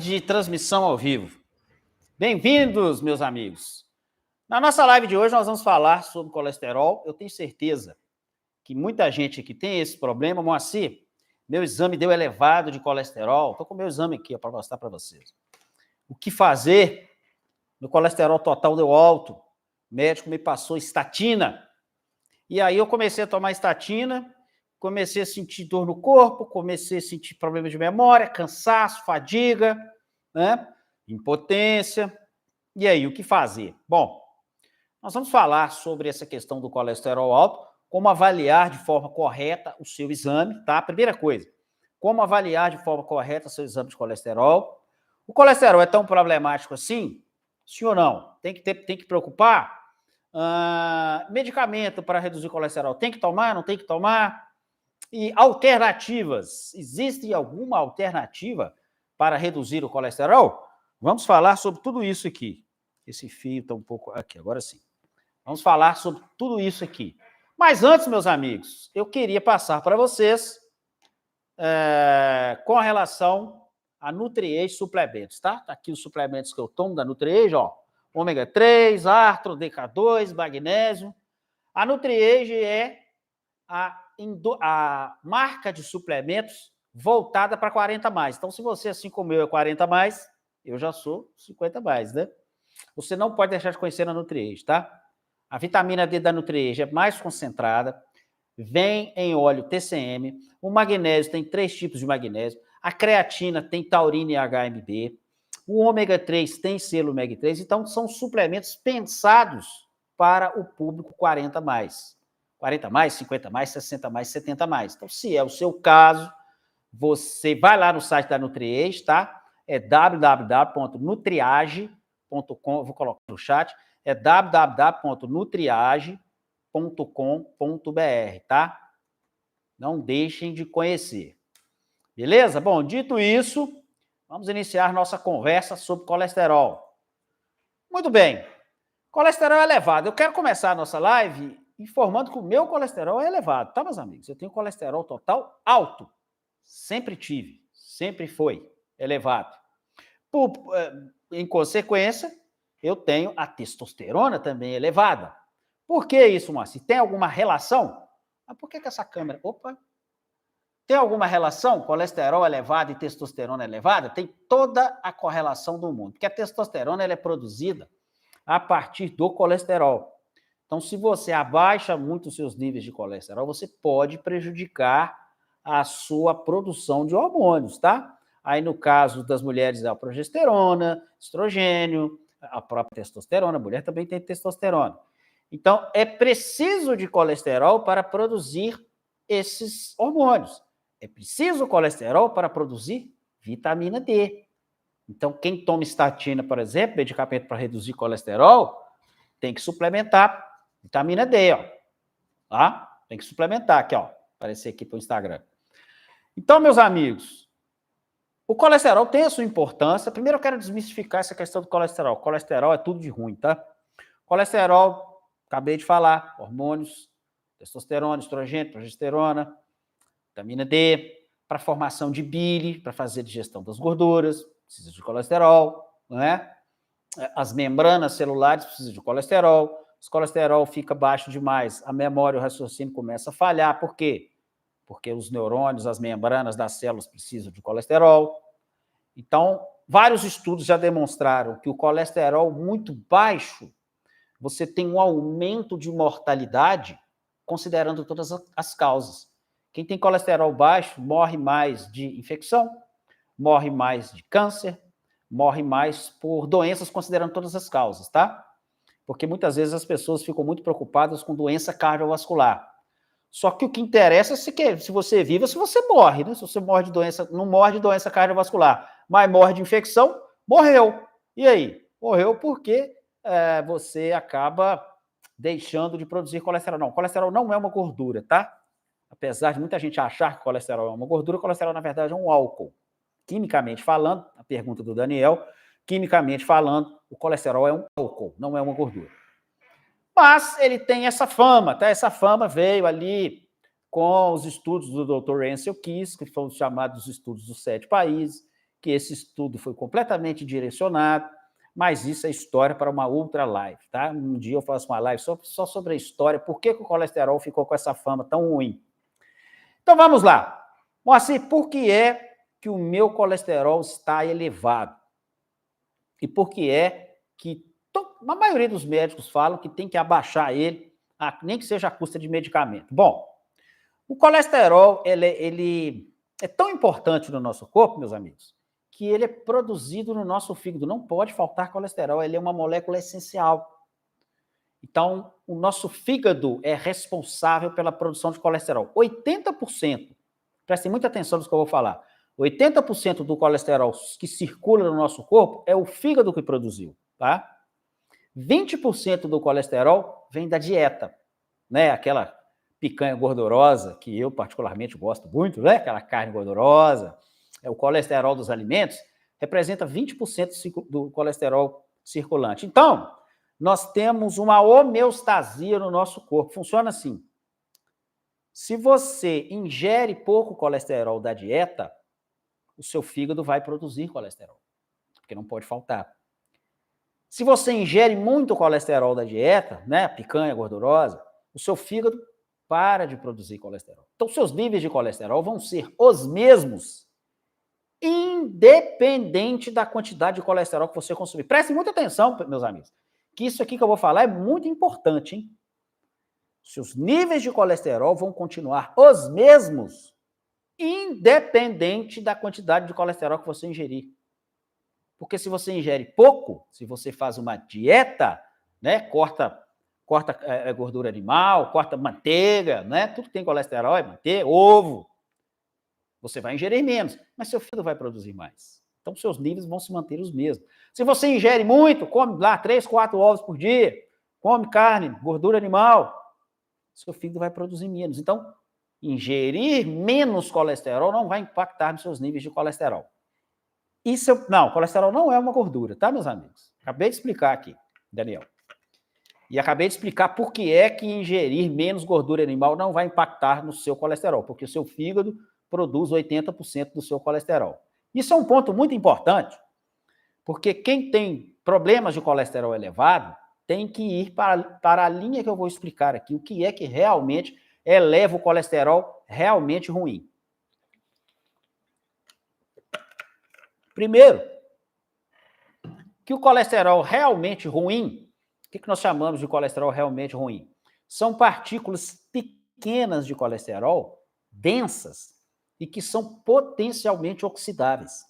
De transmissão ao vivo. Bem-vindos, meus amigos. Na nossa live de hoje, nós vamos falar sobre colesterol. Eu tenho certeza que muita gente aqui tem esse problema. Moacir, meu exame deu elevado de colesterol. Estou com o meu exame aqui para mostrar para vocês. O que fazer? Meu colesterol total deu alto. O médico me passou estatina. E aí eu comecei a tomar estatina, comecei a sentir dor no corpo, comecei a sentir problemas de memória, cansaço, fadiga, né? Impotência. E aí, o que fazer? Bom, nós vamos falar sobre essa questão do colesterol alto, como avaliar de forma correta o seu exame, tá? Primeira coisa, como avaliar de forma correta o seu exame de colesterol. O colesterol é tão problemático assim? Sim ou não? Tem que preocupar? Medicamento para reduzir o colesterol, tem que tomar, não tem que tomar? E alternativas, existe alguma alternativa para reduzir o colesterol? Vamos falar sobre tudo isso aqui. Esse fio está um pouco... Aqui, agora sim. Vamos falar sobre tudo isso aqui. Mas antes, meus amigos, eu queria passar para vocês com relação a Nutriage suplementos, tá? Tá aqui os suplementos que eu tomo da Nutriage, ó. Ômega 3, Artro, DK2, magnésio. A Nutriage é a marca de suplementos voltada para 40 mais. Então, se você, assim como eu, é 40 mais, eu já sou 50 mais, né? Você não pode deixar de conhecer a Nutriage, tá? A vitamina D da Nutriage é mais concentrada, vem em óleo TCM, o magnésio tem 3 tipos de magnésio, a creatina tem taurina e HMB, o ômega 3 tem selo omega 3, então são suplementos pensados para o público 40 mais. 40 mais, 50 mais, 60 mais, 70 mais. Então, se é o seu caso, você vai lá no site da Nutriage, tá? É www.nutriage.com, vou colocar no chat, é www.nutriage.com.br, tá? Não deixem de conhecer. Beleza? Bom, dito isso, vamos iniciar nossa conversa sobre colesterol. Muito bem. Colesterol é elevado. Eu quero começar a nossa live informando que o meu colesterol é elevado, tá, meus amigos? Eu tenho colesterol total alto. Sempre tive, sempre foi elevado. Em consequência, eu tenho a testosterona também elevada. Por que isso, Márcio? Tem alguma relação? Por que essa câmera... Opa! Tem alguma relação? Colesterol elevado e testosterona elevada? Tem toda a correlação do mundo, porque a testosterona ela é produzida a partir do colesterol. Então, se você abaixa muito os seus níveis de colesterol, você pode prejudicar a sua produção de hormônios, tá? Aí, no caso das mulheres, é a progesterona, estrogênio, a própria testosterona, a mulher também tem testosterona. Então, é preciso de colesterol para produzir esses hormônios. É preciso colesterol para produzir vitamina D. Então, quem toma estatina, por exemplo, medicamento para reduzir colesterol, tem que suplementar vitamina D, ó. Tá? Tem que suplementar aqui, ó. Aparecer aqui para o Instagram. Então, meus amigos, o colesterol tem a sua importância. Primeiro eu quero desmistificar essa questão do colesterol. Colesterol é tudo de ruim, tá? Colesterol, acabei de falar, hormônios, testosterona, estrogênio, progesterona, vitamina D, para formação de bile, para fazer digestão das gorduras, precisa de colesterol, não é? As membranas celulares precisam de colesterol. Se o colesterol fica baixo demais, a memória e o raciocínio começam a falhar. Por quê? Porque os neurônios, as membranas das células precisam de colesterol. Então, vários estudos já demonstraram que o colesterol muito baixo, você tem um aumento de mortalidade, considerando todas as causas. Quem tem colesterol baixo morre mais de infecção, morre mais de câncer, morre mais por doenças, considerando todas as causas, tá? Porque muitas vezes as pessoas ficam muito preocupadas com doença cardiovascular. Só que o que interessa é se você vive ou se você morre, né? Se você morre de doença, não morre de doença cardiovascular, mas morre de infecção, morreu. E aí? Morreu porque você acaba deixando de produzir colesterol. Não, colesterol não é uma gordura, tá? Apesar de muita gente achar que colesterol é uma gordura, colesterol, na verdade, é um álcool. Quimicamente falando, a pergunta do Daniel, quimicamente falando, o colesterol é um álcool, não é uma gordura. Mas ele tem essa fama, tá? Essa fama veio ali com os estudos do Dr. Ansel Keys, que foram chamados os estudos dos 7 países, que esse estudo foi completamente direcionado, mas isso é história para uma outra live, tá? Um dia eu faço uma live só sobre a história, por que o colesterol ficou com essa fama tão ruim. Então vamos lá. Moacir, por que é que o meu colesterol está elevado? E por que é que a maioria dos médicos falam que tem que abaixar ele, nem que seja à custa de medicamento? Bom, o colesterol ele é tão importante no nosso corpo, meus amigos, que ele é produzido no nosso fígado. Não pode faltar colesterol, ele é uma molécula essencial. Então, o nosso fígado é responsável pela produção de colesterol. 80%, prestem muita atenção no que eu vou falar, 80% do colesterol que circula no nosso corpo é o fígado que produziu, tá? 20% do colesterol vem da dieta, né? Aquela picanha gordurosa, que eu particularmente gosto muito, né? Aquela carne gordurosa. O colesterol dos alimentos representa 20% do colesterol circulante. Então, nós temos uma homeostasia no nosso corpo. Funciona assim. Se você ingere pouco colesterol da dieta, o seu fígado vai produzir colesterol, porque não pode faltar. Se você ingere muito colesterol da dieta, né, picanha gordurosa, o seu fígado para de produzir colesterol. Então, seus níveis de colesterol vão ser os mesmos, independente da quantidade de colesterol que você consumir. Prestem muita atenção, meus amigos, que isso aqui que eu vou falar é muito importante, hein? Seus níveis de colesterol vão continuar os mesmos, independente da quantidade de colesterol que você ingerir. Porque se você ingere pouco, se você faz uma dieta, né, corta gordura animal, corta manteiga, né, tudo que tem colesterol é manteiga, ovo, você vai ingerir menos, mas seu fígado vai produzir mais. Então, seus níveis vão se manter os mesmos. Se você ingere muito, come lá 3, 4 ovos por dia, come carne, gordura animal, seu fígado vai produzir menos. Então, ingerir menos colesterol não vai impactar nos seus níveis de colesterol. Não, colesterol não é uma gordura, tá, meus amigos? Acabei de explicar aqui, Daniel. E acabei de explicar por que é que ingerir menos gordura animal não vai impactar no seu colesterol, porque o seu fígado produz 80% do seu colesterol. Isso é um ponto muito importante, porque quem tem problemas de colesterol elevado tem que ir para a linha que eu vou explicar aqui, o que é que realmente eleva o colesterol realmente ruim. Primeiro, que o colesterol realmente ruim, o que nós chamamos de colesterol realmente ruim? São partículas pequenas de colesterol, densas, e que são potencialmente oxidáveis.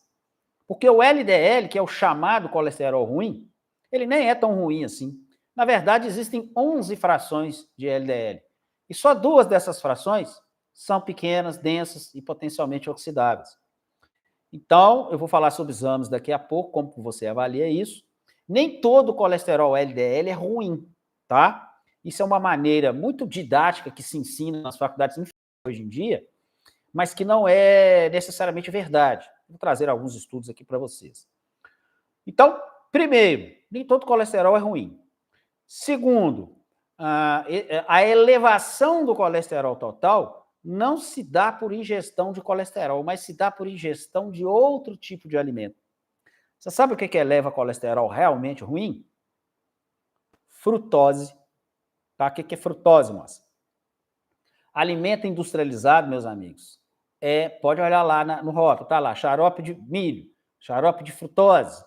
Porque o LDL, que é o chamado colesterol ruim, ele nem é tão ruim assim. Na verdade, existem 11 frações de LDL. E só 2 dessas frações são pequenas, densas e potencialmente oxidáveis. Então, eu vou falar sobre exames daqui a pouco, como você avalia isso. Nem todo colesterol LDL é ruim, tá? Isso é uma maneira muito didática que se ensina nas faculdades hoje em dia, mas que não é necessariamente verdade. Vou trazer alguns estudos aqui para vocês. Então, primeiro, nem todo colesterol é ruim. Segundo, a elevação do colesterol total não se dá por ingestão de colesterol, mas se dá por ingestão de outro tipo de alimento. Você sabe o que eleva colesterol realmente ruim? Frutose. Tá? O que é frutose, moça? Alimento industrializado, meus amigos, pode olhar lá no rótulo, tá lá, xarope de milho, xarope de frutose,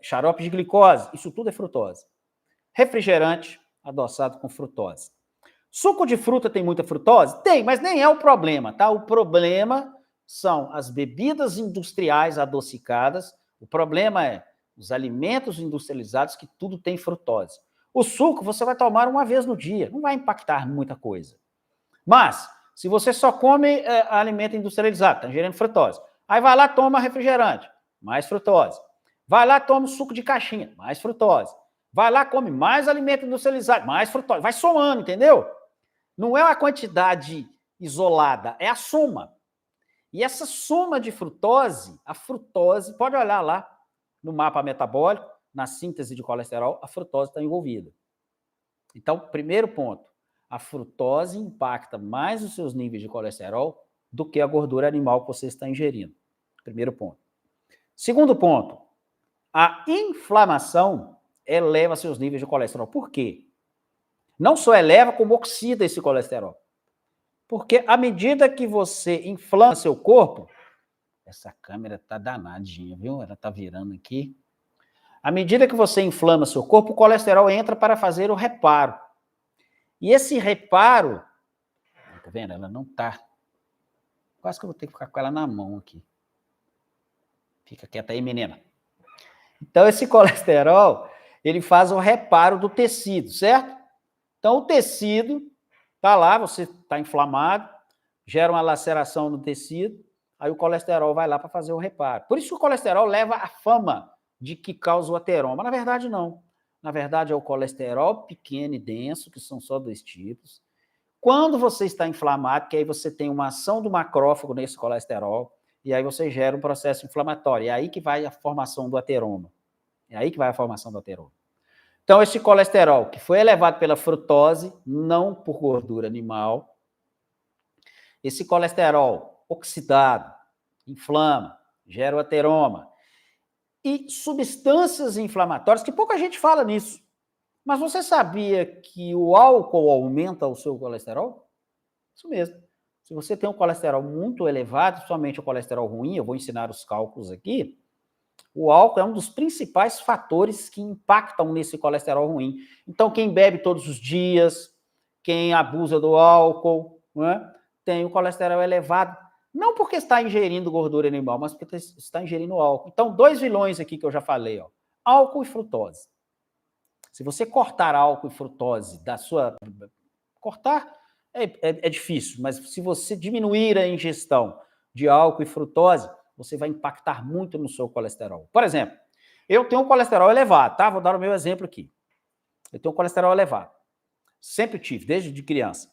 xarope de glicose, isso tudo é frutose. Refrigerante adoçado com frutose. Suco de fruta tem muita frutose? Tem, mas nem é o problema, tá? O problema são as bebidas industriais adocicadas, o problema é os alimentos industrializados que tudo tem frutose. O suco você vai tomar uma vez no dia, não vai impactar muita coisa. Mas, se você só come alimento industrializado, está ingerindo frutose, aí vai lá, toma refrigerante, mais frutose. Vai lá, toma suco de caixinha, mais frutose. Vai lá, come mais alimento industrializado, mais frutose. Vai somando, entendeu? Não é uma quantidade isolada, é a soma. E essa soma de frutose, a frutose, pode olhar lá no mapa metabólico, na síntese de colesterol, a frutose está envolvida. Então, primeiro ponto, a frutose impacta mais os seus níveis de colesterol do que a gordura animal que você está ingerindo. Primeiro ponto. Segundo ponto, a inflamação eleva seus níveis de colesterol. Por quê? Não só eleva, como oxida esse colesterol. Porque à medida que você inflama seu corpo, essa câmera tá danadinha, viu? Ela tá virando aqui. À medida que você inflama seu corpo, o colesterol entra para fazer o reparo. E esse reparo, tá vendo? Ela não tá. Quase que eu vou ter que ficar com ela na mão aqui. Fica quieta aí, menina. Então, esse colesterol, ele faz o reparo do tecido, certo? Então, o tecido tá lá, você tá inflamado, gera uma laceração no tecido, aí o colesterol vai lá para fazer o reparo. Por isso que o colesterol leva a fama de que causa o ateroma. Na verdade, não. Na verdade, é o colesterol pequeno e denso, que são só 2 tipos. Quando você está inflamado, que aí você tem uma ação do macrófago nesse colesterol, e aí você gera um processo inflamatório. É aí que vai a formação do ateroma. É aí que vai a formação do ateroma. Então, esse colesterol, que foi elevado pela frutose, não por gordura animal, esse colesterol oxidado, inflama, gera o ateroma. E substâncias inflamatórias, que pouca gente fala nisso. Mas você sabia que o álcool aumenta o seu colesterol? Isso mesmo. Se você tem um colesterol muito elevado, somente o colesterol ruim, eu vou ensinar os cálculos aqui, o álcool é um dos principais fatores que impactam nesse colesterol ruim. Então, quem bebe todos os dias, quem abusa do álcool, né, tem o colesterol elevado, não porque está ingerindo gordura animal, mas porque está ingerindo álcool. Então, 2 vilões aqui que eu já falei, ó, álcool e frutose. Se você cortar álcool e frutose da sua... Cortar é difícil, mas se você diminuir a ingestão de álcool e frutose, você vai impactar muito no seu colesterol. Por exemplo, eu tenho um colesterol elevado, tá? Vou dar o meu exemplo aqui. Eu tenho um colesterol elevado. Sempre tive, desde de criança.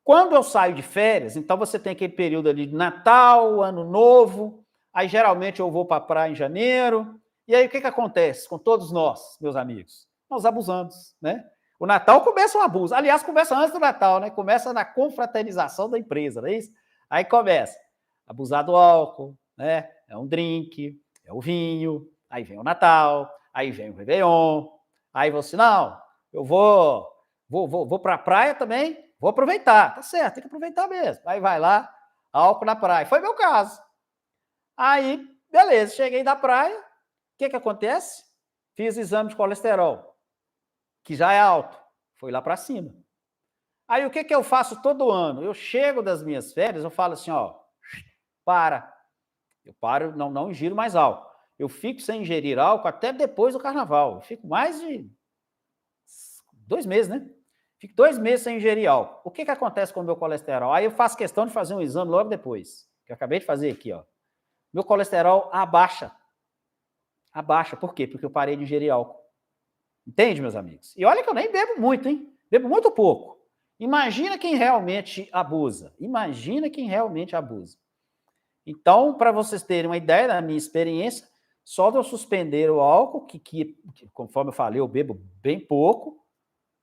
Quando eu saio de férias, então você tem aquele período ali de Natal, Ano Novo, aí geralmente eu vou para a praia em janeiro, e aí o que acontece com todos nós, meus amigos? Nós abusamos, né? O Natal começa um abuso. Aliás, começa antes do Natal, né? Começa na confraternização da empresa, não é isso? Aí começa abusar do álcool, né? É um drink, é o vinho, aí vem o Natal, aí vem o Réveillon, aí você, não, eu vou para a praia também, vou aproveitar. Tá certo, tem que aproveitar mesmo. Aí vai lá, álcool na praia. Foi meu caso. Aí, beleza, cheguei da praia, o que acontece? Fiz exame de colesterol, que já é alto, foi lá para cima. Aí o que eu faço todo ano? Eu chego das minhas férias, eu falo assim, ó, para. Eu paro, não ingiro mais álcool. Eu fico sem ingerir álcool até depois do carnaval. Eu fico mais de 2 meses, né? Fico 2 meses sem ingerir álcool. O que acontece com o meu colesterol? Aí eu faço questão de fazer um exame logo depois, que eu acabei de fazer aqui, ó. Meu colesterol abaixa. Abaixa. Por quê? Porque eu parei de ingerir álcool. Entende, meus amigos? E olha que eu nem bebo muito, hein? Bebo muito pouco. Imagina quem realmente abusa. Imagina quem realmente abusa. Então, para vocês terem uma ideia da minha experiência, só de eu suspender o álcool, que conforme eu falei, eu bebo bem pouco,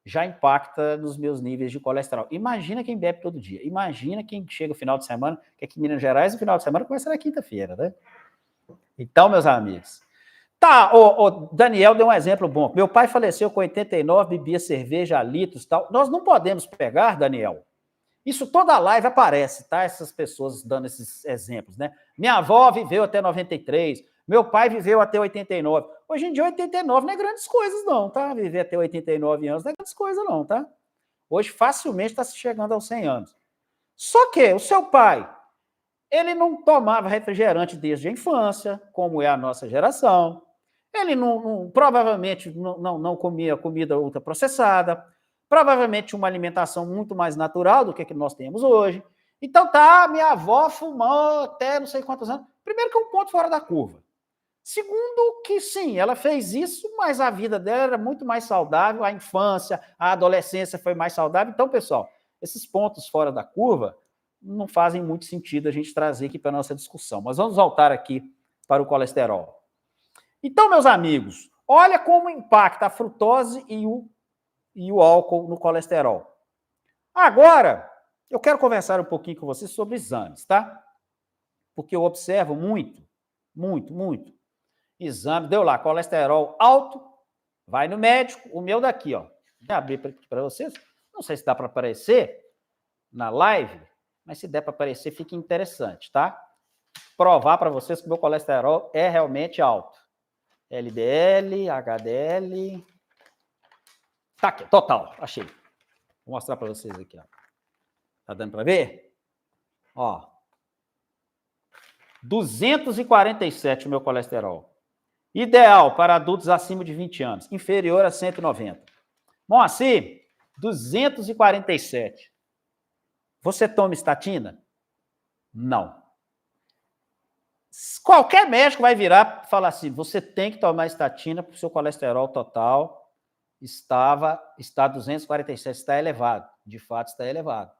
já impacta nos meus níveis de colesterol. Imagina quem bebe todo dia. Imagina quem chega no final de semana, que aqui em Minas Gerais, o final de semana começa na quinta-feira, né? Então, meus amigos. Tá, o Daniel deu um exemplo bom. Meu pai faleceu com 89, bebia cerveja a litros e tal. Nós não podemos pegar, Daniel, isso toda live aparece, tá? Essas pessoas dando esses exemplos, né? Minha avó viveu até 93, meu pai viveu até 89. Hoje em dia, 89 não é grandes coisas, não, tá? Viver até 89 anos não é grandes coisas, não, tá? Hoje, facilmente, está se chegando aos 100 anos. Só que o seu pai, ele não tomava refrigerante desde a infância, como é a nossa geração. Ele provavelmente não comia comida ultraprocessada, provavelmente uma alimentação muito mais natural do que nós temos hoje. Então tá, minha avó fumou até não sei quantos anos. Primeiro que é um ponto fora da curva. Segundo que sim, ela fez isso, mas a vida dela era muito mais saudável, a infância, a adolescência foi mais saudável. Então, pessoal, esses pontos fora da curva não fazem muito sentido a gente trazer aqui para a nossa discussão. Mas vamos voltar aqui para o colesterol. Então, meus amigos, olha como impacta a frutose e o álcool no colesterol. Agora, eu quero conversar um pouquinho com vocês sobre exames, tá? porque eu observo muito, exame, deu lá, colesterol alto, vai no médico, o meu daqui, ó. Vou abrir para vocês, não sei se dá para aparecer na live, mas se der para aparecer, fica interessante, tá? Provar para vocês que o meu colesterol é realmente alto. LDL, HDL. Tá aqui, total, achei. Vou mostrar para vocês aqui, ó. Tá dando para ver? Ó. 247 o meu colesterol. Ideal para adultos acima de 20 anos, inferior a 190. Moacir, 247. Você toma estatina? Não. Qualquer médico vai virar e falar assim, você tem que tomar estatina porque o seu colesterol total está 247, está elevado. De fato, está elevado.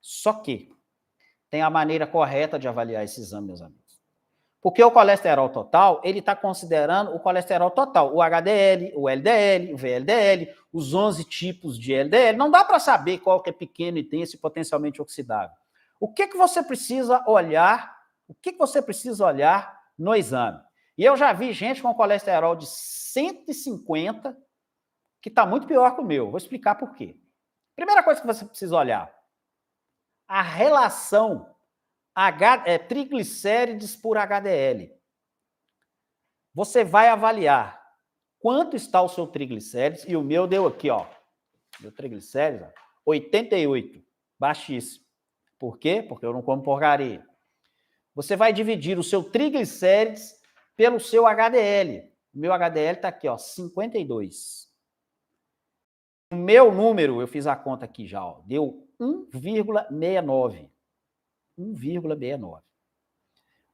Só que tem a maneira correta de avaliar esse exame, meus amigos. Porque o colesterol total, ele está considerando o colesterol total, o HDL, o LDL, o VLDL, os 11 tipos de LDL. Não dá para saber qual que é pequeno e tem esse potencialmente oxidável. O que você precisa olhar? O que você precisa olhar no exame? E eu já vi gente com colesterol de 150 que está muito pior que o meu. Vou explicar por quê. Primeira coisa que você precisa olhar, a relação triglicérides por HDL. Você vai avaliar quanto está o seu triglicérides, e o meu deu aqui, ó. Meu triglicérides, 88, baixíssimo. Por quê? Porque eu não como porcaria. Você vai dividir o seu triglicérides pelo seu HDL. O meu HDL está aqui, ó, 52. O meu número, eu fiz a conta aqui já, ó, deu 1,69. 1,69.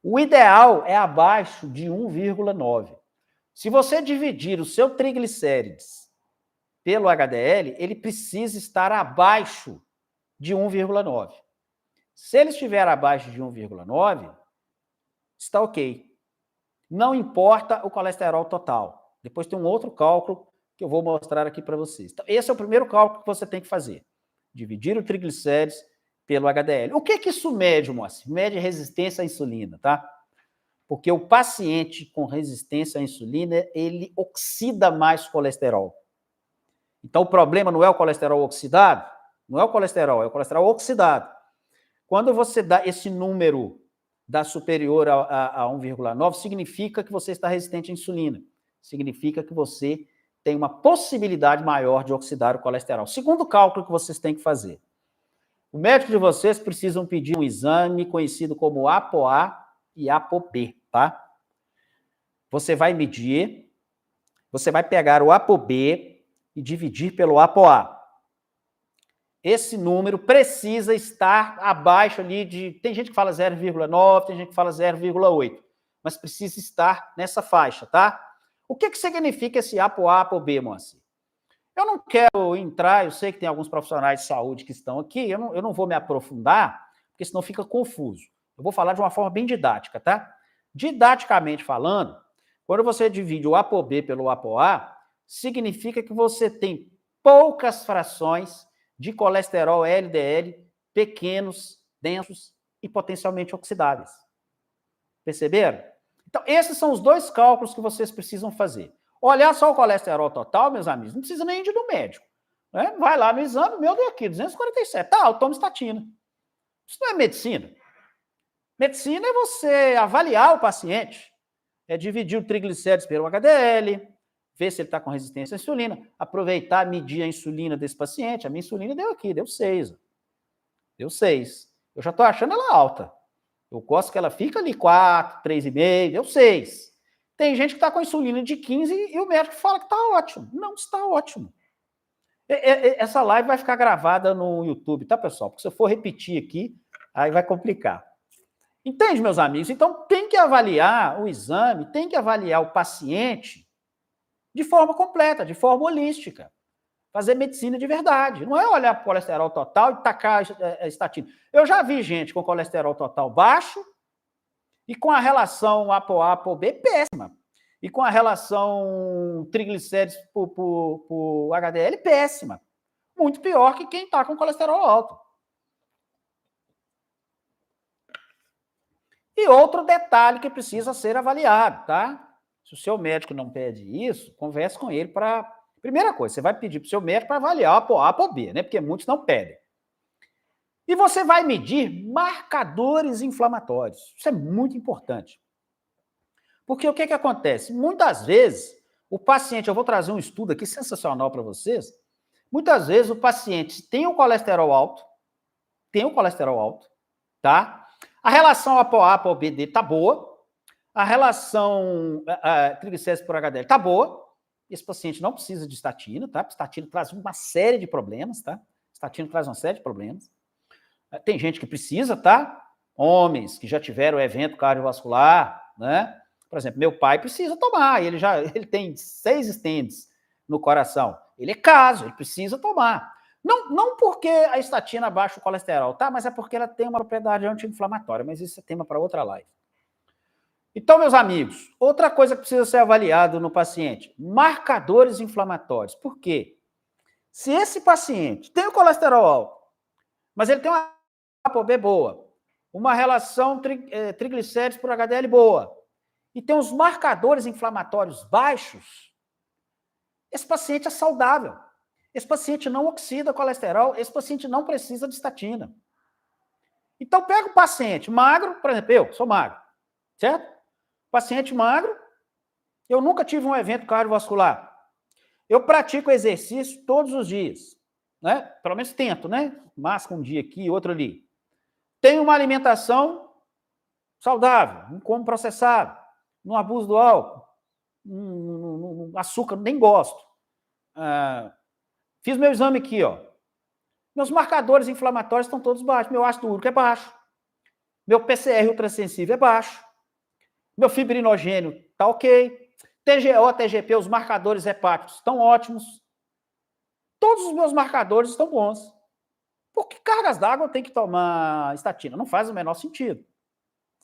O ideal é abaixo de 1,9. Se você dividir o seu triglicérides pelo HDL, ele precisa estar abaixo de 1,9. Se ele estiver abaixo de 1,9, está ok. Não importa o colesterol total. Depois tem um outro cálculo que eu vou mostrar aqui para vocês. Então, esse é o primeiro cálculo que você tem que fazer. Dividir o triglicérides pelo HDL. O que isso mede, Moacir? Mede resistência à insulina, tá? Porque o paciente com resistência à insulina, ele oxida mais colesterol. Então, o problema não é o colesterol oxidado, não é o colesterol, é o colesterol oxidado. Quando você dá esse número da superior a 1,9, significa que você está resistente à insulina. Significa que você tem uma possibilidade maior de oxidar o colesterol. Segundo cálculo que vocês têm que fazer. O médico de vocês precisam pedir um exame conhecido como ApoA e ApoB, tá? Você vai medir, você vai pegar o ApoB e dividir pelo ApoA. Esse número precisa estar abaixo ali de... Tem gente que fala 0,9, tem gente que fala 0,8, mas precisa estar nessa faixa, tá? O que significa esse ApoA, ApoB, Moacir? Eu não quero entrar, eu sei que tem alguns profissionais de saúde que estão aqui, eu não vou me aprofundar, porque senão fica confuso. Eu vou falar de uma forma bem didática, tá? Didaticamente falando, quando você divide o ApoB pelo ApoA, significa que você tem poucas frações de colesterol LDL pequenos, densos e potencialmente oxidáveis. Perceberam? Então, esses são os dois cálculos que vocês precisam fazer. Olhar só o colesterol total, meus amigos, não precisa nem ir no médico. Né? Vai lá no exame, meu deu aqui, 247. Tá, eu tomo estatina. Isso não é medicina. Medicina é você avaliar o paciente, é dividir o triglicérides pelo HDL, ver se ele está com resistência à insulina, aproveitar, medir a insulina desse paciente. A minha insulina deu aqui, deu 6. Deu 6. Eu já estou achando ela alta. Eu gosto que ela fica ali 4, 3,5, deu 6. Tem gente que está com insulina de 15 e o médico fala que está ótimo. Não está ótimo. Essa live vai ficar gravada no YouTube, tá, pessoal? Porque se eu for repetir aqui, aí vai complicar. Entende, meus amigos? Então, tem que avaliar o exame, tem que avaliar o paciente de forma completa, de forma holística. Fazer medicina de verdade. Não é olhar para o colesterol total e tacar a estatina. Eu já vi gente com colesterol total baixo e com a relação ApoA, ApoB péssima. E com a relação triglicérides por HDL péssima. Muito pior que quem está com colesterol alto. E outro detalhe que precisa ser avaliado, tá? Se o seu médico não pede isso, converse com ele para... Primeira coisa, você vai pedir para o seu médico para avaliar a APO ou B, né? Porque muitos não pedem. E você vai medir marcadores inflamatórios. Isso é muito importante. Porque o que acontece? Muitas vezes, o paciente... Eu vou trazer um estudo aqui sensacional para vocês. Muitas vezes, o paciente tem o colesterol alto, tá? A relação ApoA-ApoB dele tá boa, a relação triglicéridos por HDL tá boa, esse paciente não precisa de estatina, tá? Estatina traz uma série de problemas, tá? Estatina traz uma série de problemas. Tem gente que precisa, tá? Homens que já tiveram evento cardiovascular, né? Por exemplo, meu pai precisa tomar, ele tem 6 stents no coração. Ele é caso, ele precisa tomar. Não porque a estatina baixa o colesterol, tá? Mas é porque ela tem uma propriedade anti-inflamatória, mas isso é tema para outra live. Então, meus amigos, outra coisa que precisa ser avaliado no paciente, marcadores inflamatórios. Por quê? Se esse paciente tem o colesterol alto, mas ele tem uma ApoB boa, uma relação triglicéridos por HDL boa, e tem os marcadores inflamatórios baixos, esse paciente é saudável. Esse paciente não oxida colesterol, esse paciente não precisa de estatina. Então, pega o paciente magro, por exemplo, eu sou magro, certo? Paciente magro, eu nunca tive um evento cardiovascular. Eu pratico exercício todos os dias, né? Pelo menos tento, né? Masca um dia aqui, outro ali. Tenho uma alimentação saudável, não como processado, não abuso do álcool, açúcar, nem gosto. Fiz meu exame aqui, ó. Meus marcadores inflamatórios estão todos baixos. Meu ácido úrico é baixo. Meu PCR ultrassensível é baixo. Meu fibrinogênio está ok. TGO, TGP, os marcadores hepáticos estão ótimos. Todos os meus marcadores estão bons. Por que cargas d'água eu tenho que tomar estatina? Não faz o menor sentido.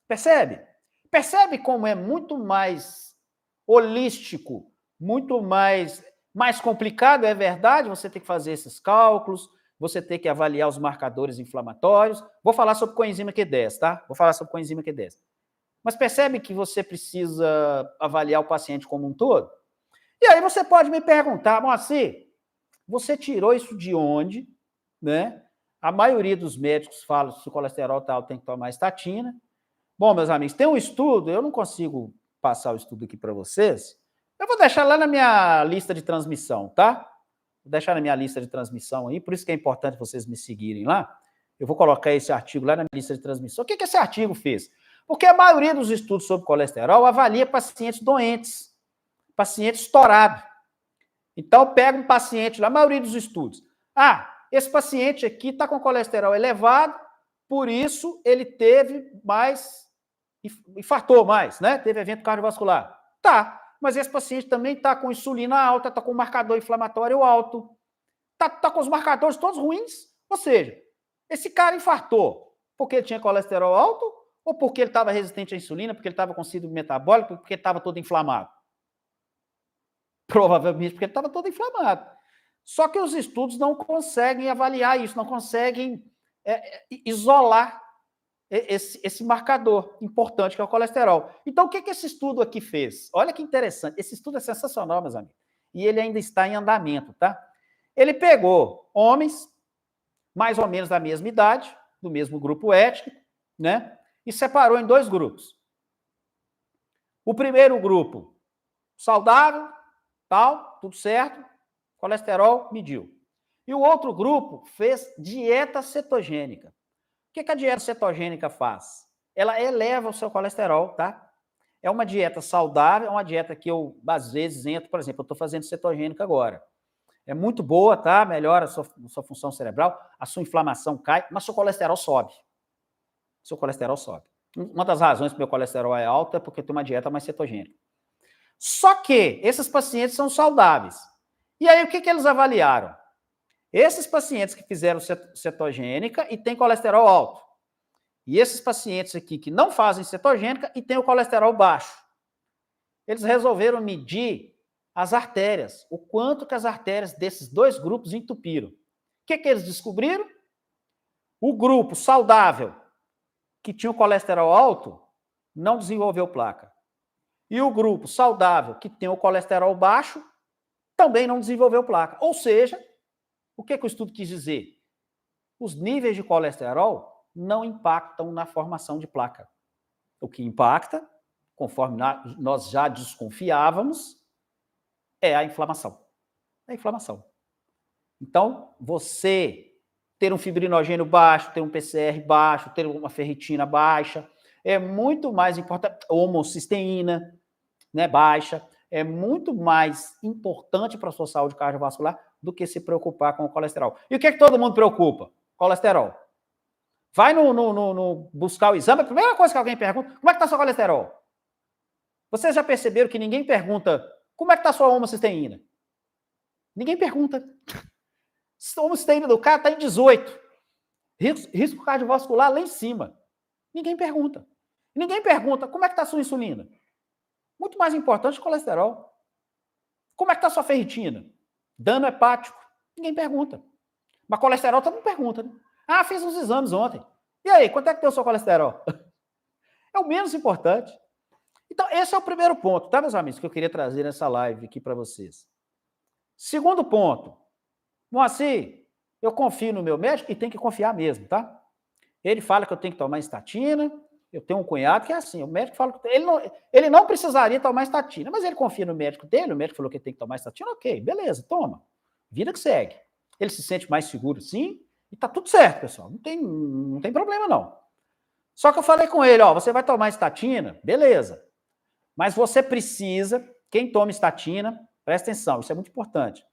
Percebe? Percebe como é muito mais holístico, muito mais complicado, é verdade, você tem que fazer esses cálculos, você tem que avaliar os marcadores inflamatórios. Vou falar sobre coenzima Q10, tá? Vou falar sobre coenzima Q10. Mas percebe que você precisa avaliar o paciente como um todo? E aí você pode me perguntar, Moacir, você tirou isso de onde? Né? A maioria dos médicos fala que se o colesterol tá alto tem que tomar estatina. Bom, meus amigos, tem um estudo, eu não consigo passar o estudo aqui para vocês. Eu vou deixar lá na minha lista de transmissão, tá? Vou deixar na minha lista de transmissão aí, por isso que é importante vocês me seguirem lá. Eu vou colocar esse artigo lá na minha lista de transmissão. O que esse artigo fez? Porque a maioria dos estudos sobre colesterol avalia pacientes doentes, paciente estourado. Então, pega um paciente lá, a maioria dos estudos. Esse paciente aqui está com colesterol elevado, por isso ele teve mais, infartou mais, né? Teve evento cardiovascular. Tá, mas esse paciente também está com insulina alta, está com marcador inflamatório alto, está com os marcadores todos ruins. Ou seja, esse cara infartou porque ele tinha colesterol alto ou porque ele estava resistente à insulina, porque ele estava com síndrome metabólica, porque ele estava todo inflamado? Provavelmente porque ele estava todo inflamado. Só que os estudos não conseguem avaliar isso, não conseguem isolar esse marcador importante que é o colesterol. Então, o que esse estudo aqui fez? Olha que interessante. Esse estudo é sensacional, meus amigos. E ele ainda está em andamento, tá? Ele pegou homens, mais ou menos da mesma idade, do mesmo grupo étnico, né? E separou em 2 grupos. O primeiro grupo, saudável, tal, tudo certo, colesterol mediu. E o outro grupo fez dieta cetogênica. O que a dieta cetogênica faz? Ela eleva o seu colesterol, tá? É uma dieta saudável, é uma dieta que eu, às vezes, entro, por exemplo, eu estou fazendo cetogênica agora. É muito boa, tá? Melhora a sua função cerebral, a sua inflamação cai, mas seu colesterol sobe. Seu colesterol sobe. Uma das razões que meu colesterol é alto é porque eu tenho uma dieta mais cetogênica. Só que esses pacientes são saudáveis. E aí, o que eles avaliaram? Esses pacientes que fizeram cetogênica e têm colesterol alto. E esses pacientes aqui que não fazem cetogênica e têm o colesterol baixo. Eles resolveram medir as artérias, o quanto que as artérias desses 2 grupos entupiram. O que eles descobriram? O grupo saudável, que tinha o colesterol alto, não desenvolveu placa. E o grupo saudável, que tem o colesterol baixo, também não desenvolveu placa. Ou seja, o que o estudo quis dizer? Os níveis de colesterol não impactam na formação de placa. O que impacta, conforme nós já desconfiávamos, é a inflamação. É a inflamação. Então, você ter um fibrinogênio baixo, ter um PCR baixo, ter uma ferritina baixa, é muito mais importante, homocisteína, né, baixa, é muito mais importante para a sua saúde cardiovascular do que se preocupar com o colesterol. E o que é que todo mundo preocupa? Colesterol. Vai no buscar o exame, a primeira coisa que alguém pergunta, como é que está seu colesterol? Vocês já perceberam que ninguém pergunta, como é que está sua homocisteína? Ninguém pergunta. A homocisteína do cara está em 18. Risco cardiovascular lá em cima. Ninguém pergunta. Ninguém pergunta, como é que está sua insulina? Muito mais importante que o colesterol. Como é que está sua ferritina? Dano hepático? Ninguém pergunta. Mas colesterol todo mundo pergunta, né? Ah, fiz uns exames ontem. E aí, quanto é que deu o seu colesterol? É o menos importante. Então, esse é o primeiro ponto, tá, meus amigos, que eu queria trazer nessa live aqui para vocês. Segundo ponto. Moacir, eu confio no meu médico e tem que confiar mesmo, tá? Ele fala que eu tenho que tomar estatina. Eu tenho um cunhado que é assim, o médico fala que ele não precisaria tomar estatina, mas ele confia no médico dele, o médico falou que ele tem que tomar estatina, ok, beleza, toma. Vida que segue. Ele se sente mais seguro, sim, e tá tudo certo, pessoal. Não tem problema, não. Só que eu falei com ele, ó, você vai tomar estatina, beleza. Mas você precisa, quem toma estatina, presta atenção, isso é muito importante.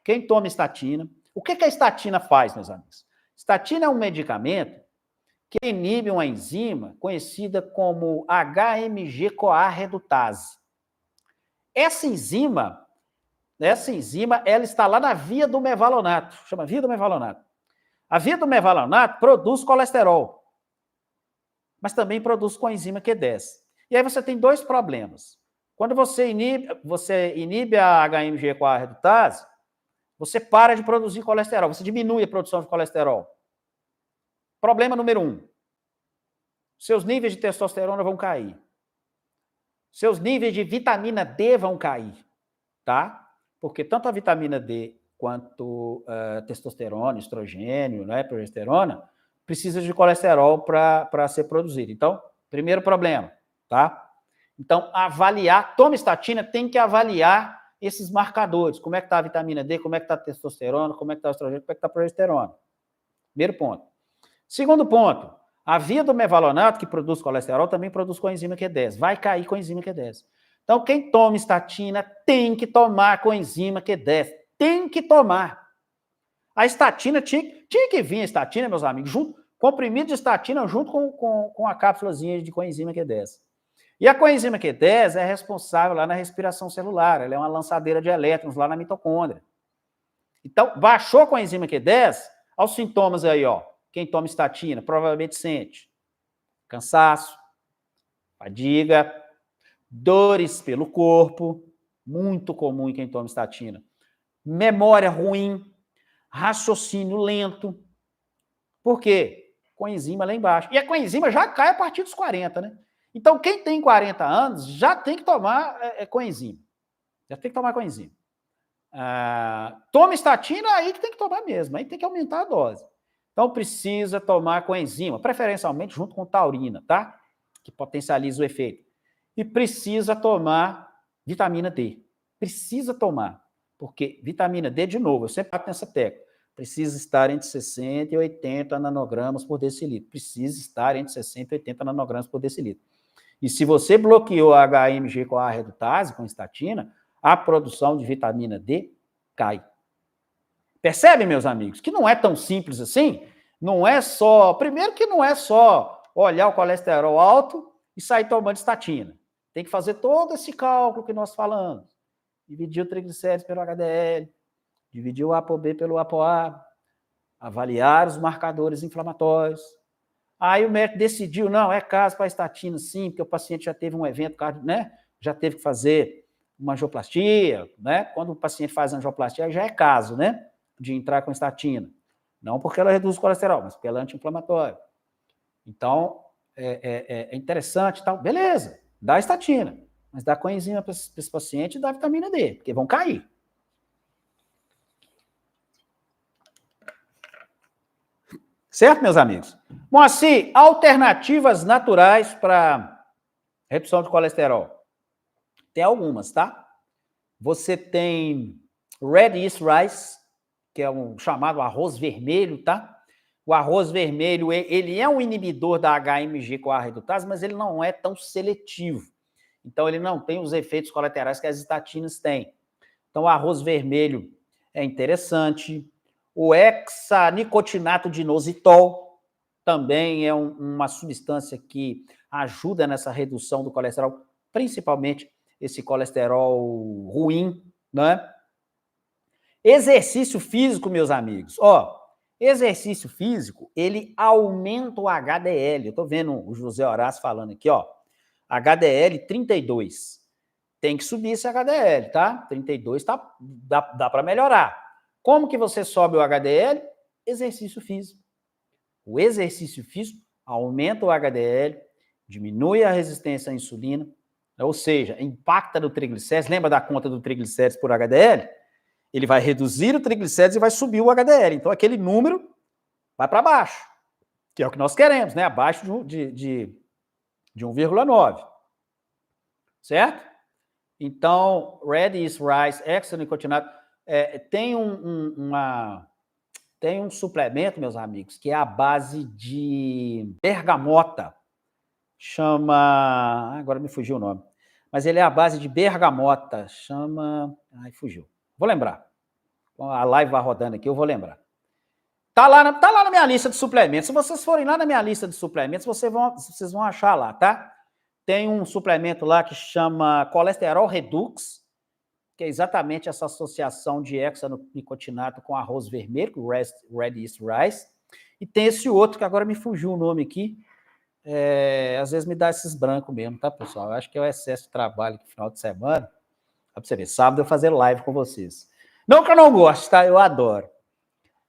Quem toma estatina, o que a estatina faz, meus amigos? Estatina é um medicamento que inibe uma enzima conhecida como HMG-CoA redutase. Essa enzima, ela está lá na via do mevalonato, chama via do mevalonato. A via do mevalonato produz colesterol, mas também produz coenzima Q10. E aí você tem dois problemas. Quando você inibe a HMG-CoA redutase, você para de produzir colesterol, você diminui a produção de colesterol. Problema número 1. Seus níveis de testosterona vão cair. Seus níveis de vitamina D vão cair, tá? Porque tanto a vitamina D quanto testosterona, estrogênio, né, progesterona, precisa de colesterol para ser produzido. Então, primeiro problema, tá? Então, toma estatina, tem que avaliar esses marcadores. Como é que está a vitamina D, como é que está a testosterona, como é que está o estrogênio, como é que está a progesterona. Primeiro ponto. Segundo ponto, a via do mevalonato, que produz colesterol, também produz coenzima Q10. Vai cair coenzima Q10. Então, quem toma estatina tem que tomar coenzima Q10. Tem que tomar. A estatina tinha que vir a estatina, meus amigos, comprimido de estatina junto com a cápsulazinha de coenzima Q10. E a coenzima Q10 é responsável lá na respiração celular. Ela é uma lançadeira de elétrons lá na mitocôndria. Então, baixou a coenzima Q10, aos sintomas aí, ó. Quem toma estatina provavelmente sente cansaço, fadiga, dores pelo corpo, muito comum em quem toma estatina. Memória ruim, raciocínio lento. Por quê? Coenzima lá embaixo. E a coenzima já cai a partir dos 40, né? Então, quem tem 40 anos já tem que tomar coenzima. Já tem que tomar coenzima. Toma estatina, aí que tem que tomar mesmo. Aí tem que aumentar a dose. Então, precisa tomar coenzima, preferencialmente junto com taurina, tá? Que potencializa o efeito. E precisa tomar vitamina D. Precisa tomar. Porque vitamina D, de novo, eu sempre bato nessa tecla, precisa estar entre 60 e 80 nanogramas por decilitro. Precisa estar entre 60 e 80 nanogramas por decilitro. E se você bloqueou a HMG-CoA redutase com estatina, a produção de vitamina D cai. Percebem, meus amigos, que não é tão simples assim? Não é só... Primeiro que não é só olhar o colesterol alto e sair tomando estatina. Tem que fazer todo esse cálculo que nós falamos. Dividir o triglicérides pelo HDL, dividir o ApoB pelo ApoA, avaliar os marcadores inflamatórios. Aí o médico decidiu, não, é caso para estatina sim, porque o paciente já teve um evento, né? Já teve que fazer uma angioplastia, né? Quando o paciente faz angioplastia, já é caso, né? De entrar com estatina. Não porque ela reduz o colesterol, mas porque ela é anti-inflamatória. Então, é interessante e tal. Beleza, dá estatina, mas dá coenzima para esse paciente e dá vitamina D, porque vão cair. Certo, meus amigos? Bom, assim, alternativas naturais para redução de colesterol. Tem algumas, tá? Você tem Red Yeast Rice, que é um chamado arroz vermelho, tá? O arroz vermelho, ele é um inibidor da HMG-CoA redutase, mas ele não é tão seletivo. Então, ele não tem os efeitos colaterais que as estatinas têm. Então, o arroz vermelho é interessante. O hexanicotinato de inositol também é uma substância que ajuda nessa redução do colesterol, principalmente esse colesterol ruim, né? Exercício físico, meus amigos. Exercício físico, ele aumenta o HDL. Eu estou vendo o José Horácio falando aqui, HDL 32. Tem que subir esse HDL, tá? 32 dá para melhorar. Como que você sobe o HDL? Exercício físico. O exercício físico aumenta o HDL, diminui a resistência à insulina, ou seja, impacta no triglicérides. Lembra da conta do triglicérides por HDL? Ele vai reduzir o triglicérides e vai subir o HDL. Então, aquele número vai para baixo, que é o que nós queremos, né? Abaixo de 1,9. Certo? Então, Red Yeast Rice, hexanicotinado, tem um suplemento, meus amigos, que é a base de bergamota. Chama... Agora me fugiu o nome. Mas ele é a base de bergamota. Chama... fugiu. Vou lembrar. A live vai rodando aqui, eu vou lembrar. Tá lá na minha lista de suplementos. Se vocês forem lá na minha lista de suplementos, vocês vão achar lá, tá? Tem um suplemento lá que chama Colesterol Redux, que é exatamente essa associação de hexanicotinato com arroz vermelho, com Red Yeast Rice. E tem esse outro, que agora me fugiu o nome aqui. Às vezes me dá esses brancos mesmo, tá, pessoal? Eu acho que é o excesso de trabalho no final de semana. Dá pra você ver, sábado eu fazer live com vocês. Não que eu não goste, tá? Eu adoro.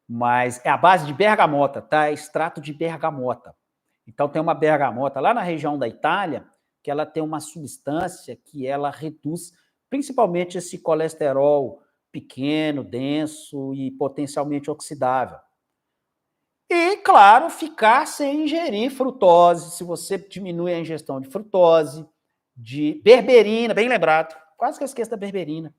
Mas é a base de bergamota, tá? É extrato de bergamota. Então tem uma bergamota lá na região da Itália, que ela tem uma substância que ela reduz principalmente esse colesterol pequeno, denso e potencialmente oxidável. E, claro, ficar sem ingerir frutose, se você diminui a ingestão de frutose, de berberina, bem lembrado, quase que eu esqueço da berberina.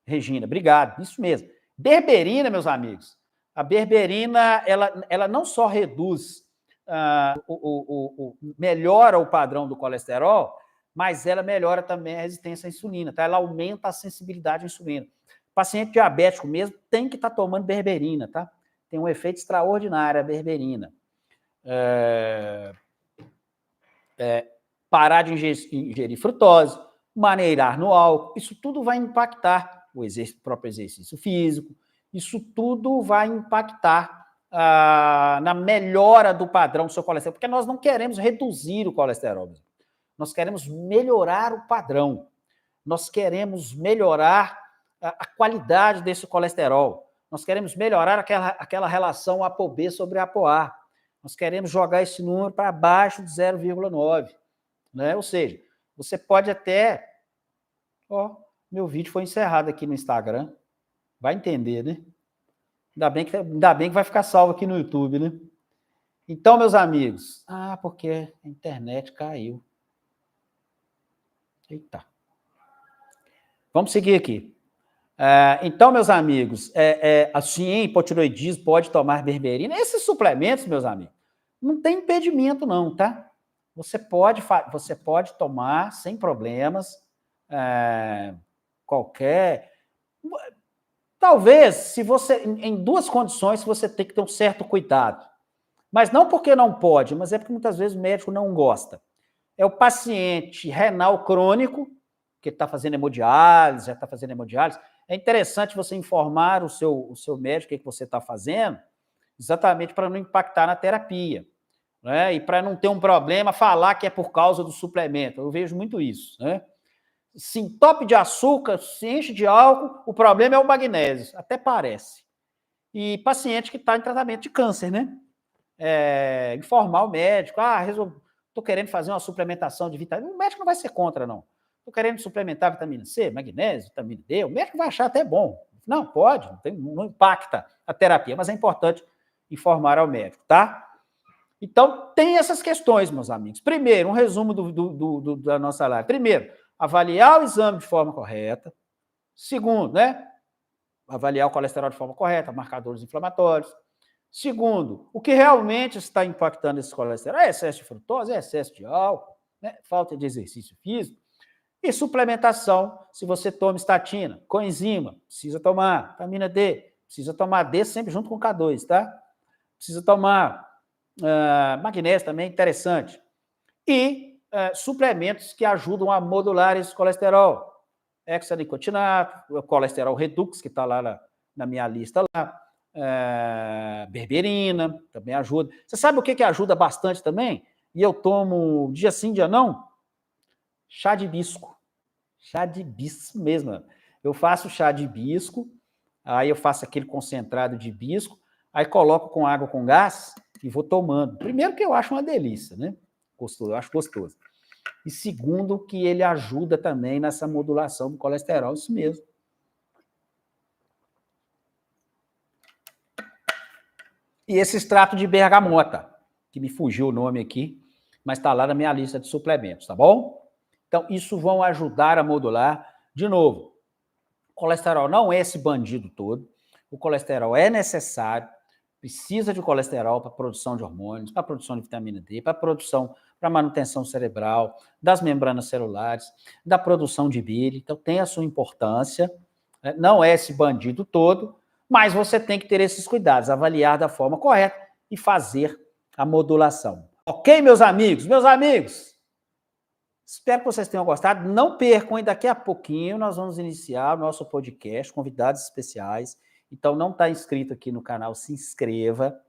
Regina, obrigado, isso mesmo. Berberina, meus amigos, a berberina, ela não só reduz, melhora o padrão do colesterol, mas ela melhora também a resistência à insulina, tá? Ela aumenta a sensibilidade à insulina. O paciente diabético mesmo tem que estar tomando berberina, tá? Tem um efeito extraordinário a berberina. Parar de ingerir frutose, maneirar no álcool, isso tudo vai impactar o próprio exercício físico, isso tudo vai impactar na melhora do padrão do seu colesterol, porque nós não queremos reduzir o colesterol, nós queremos melhorar o padrão, nós queremos melhorar a qualidade desse colesterol, nós queremos melhorar aquela relação ApoB sobre ApoA, nós queremos jogar esse número para abaixo de 0,9, né? Ou seja, você pode até... meu vídeo foi encerrado aqui no Instagram, vai entender, né? Ainda bem que vai ficar salvo aqui no YouTube, né? Então, meus amigos... porque a internet caiu. Eita. Vamos seguir aqui. Então, meus amigos, assim, hipotiroidismo pode tomar berberina. Esses suplementos, meus amigos, não tem impedimento não, tá? Você pode tomar sem problemas, qualquer... Talvez, se você, em duas condições, você tem que ter um certo cuidado. Mas não porque não pode, mas é porque muitas vezes o médico não gosta. É o paciente renal crônico, que está fazendo hemodiálise, já está fazendo hemodiálise. É interessante você informar o seu médico o que você está fazendo, exatamente para não impactar na terapia, né? E para não ter um problema, falar que é por causa do suplemento. Eu vejo muito isso, né? Se entope de açúcar, se enche de álcool, o problema é o magnésio, até parece. E paciente que está em tratamento de câncer, né? Informar o médico, estou querendo fazer uma suplementação de vitamina, o médico não vai ser contra, não. Estou querendo suplementar vitamina C, magnésio, vitamina D, o médico vai achar até bom. Não, pode, não impacta a terapia, mas é importante informar ao médico, tá? Então, tem essas questões, meus amigos. Primeiro, um resumo da nossa live. Primeiro, avaliar o exame de forma correta. Segundo, né? Avaliar o colesterol de forma correta, marcadores inflamatórios. Segundo, o que realmente está impactando esse colesterol? É excesso de frutose, é excesso de álcool, né? Falta de exercício físico. E suplementação, se você toma estatina, coenzima, precisa tomar, vitamina D, precisa tomar D sempre junto com K2, tá? Precisa tomar magnésio também, interessante. E suplementos que ajudam a modular esse colesterol. Hexanicotinato, o colesterol redux, que está lá na minha lista lá. Berberina, também ajuda. Você sabe o que ajuda bastante também? E eu tomo dia sim, dia não? Chá de hibisco. Chá de hibisco mesmo. Eu faço chá de hibisco, aí eu faço aquele concentrado de hibisco, aí coloco com água com gás e vou tomando. Primeiro que eu acho uma delícia, né? Gostoso, eu acho gostoso. E segundo que ele ajuda também nessa modulação do colesterol, isso mesmo. E esse extrato de bergamota, que me fugiu o nome aqui, mas está lá na minha lista de suplementos, tá bom? Então, isso vão ajudar a modular. De novo, o colesterol não é esse bandido todo. O colesterol é necessário, precisa de colesterol para a produção de hormônios, para a produção de vitamina D, para a produção, para a manutenção cerebral, das membranas celulares, da produção de bile. Então, tem a sua importância. Não é esse bandido todo, mas você tem que ter esses cuidados, avaliar da forma correta e fazer a modulação. Ok, meus amigos? Meus amigos, espero que vocês tenham gostado. Não percam, e daqui a pouquinho nós vamos iniciar o nosso podcast, convidados especiais. Então, não está inscrito aqui no canal, se inscreva,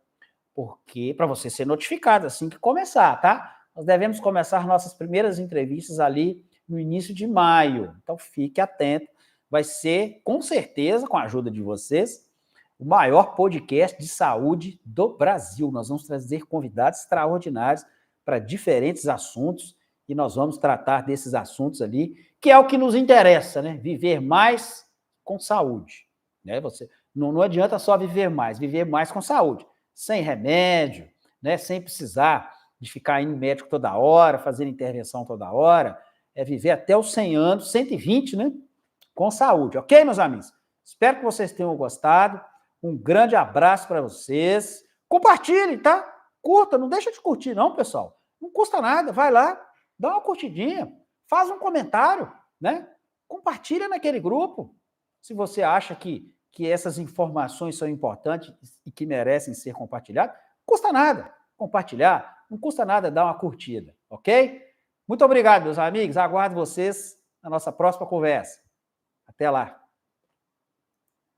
porque para você ser notificado assim que começar, tá? Nós devemos começar nossas primeiras entrevistas ali no início de maio. Então, fique atento. Vai ser, com certeza, com a ajuda de vocês, o maior podcast de saúde do Brasil. Nós vamos trazer convidados extraordinários para diferentes assuntos e nós vamos tratar desses assuntos ali, que é o que nos interessa, né? Viver mais com saúde. Né? Você, não adianta só viver mais com saúde, sem remédio, né? Sem precisar de ficar indo médico toda hora, fazer intervenção toda hora, é viver até os 100 anos, 120, né? Com saúde, ok, meus amigos? Espero que vocês tenham gostado. Um grande abraço para vocês. Compartilhem, tá? Curta, não deixa de curtir não, pessoal. Não custa nada, vai lá, dá uma curtidinha, faz um comentário, né? Compartilha naquele grupo. Se você acha que essas informações são importantes e que merecem ser compartilhadas, não custa nada compartilhar, não custa nada dar uma curtida, ok? Muito obrigado, meus amigos. Aguardo vocês na nossa próxima conversa. Até lá.